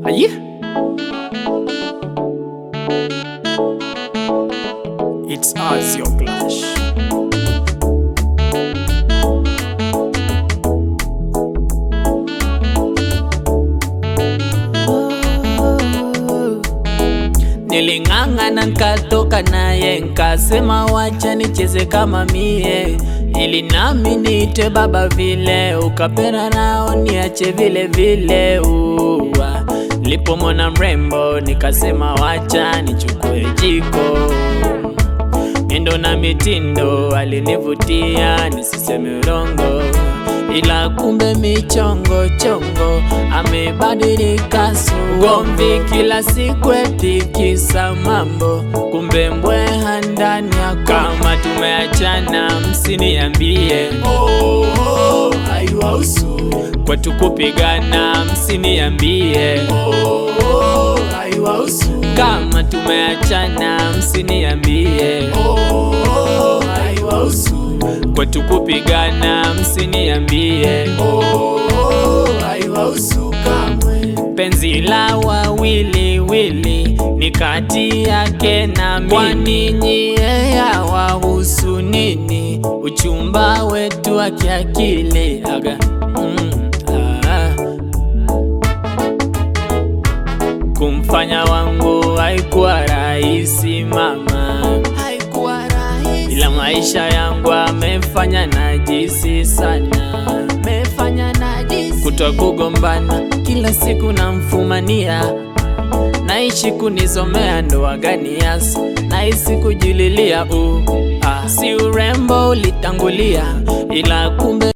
Aye. It's us, your clash. Niling'ang'ana nkatoka naye, nkasema wacha nicheze kama mie, ili nami niite baba vile, ukapenda nao niache vile vile. Nilipomwona mrembo nikasema wacha nichukue jiko, miendo na mitindo alinivutia, nisiseme urongo, ila kumbe michongo chongo amebadilika sugomvi, kila siku eti kisa mambo, kumbe mbweha ndani ya kama tumeachana msiniambie, haiwahusu kwetu kupigana msiniambie, haiwahusu kama tumeachana msiniambie, haiwahusu kwetu kupigana msiniambie, haiwahusu kamwe. Penzi la wawili wili ni kati yake na mimi, kwani nyie yawahusu nini? Uchumba wetu wa kiakili aga kumfanya wangu haikuwa rahisi mama, haikuwa rahisi, ila maisha yangu amefanya najisi sana, amefanya najisi, kutoa kugombana kila siku namfumania, naishi kunizomea ndoa gani yasi, nahisi kujililia si urembo ulitangulia, ila kumbe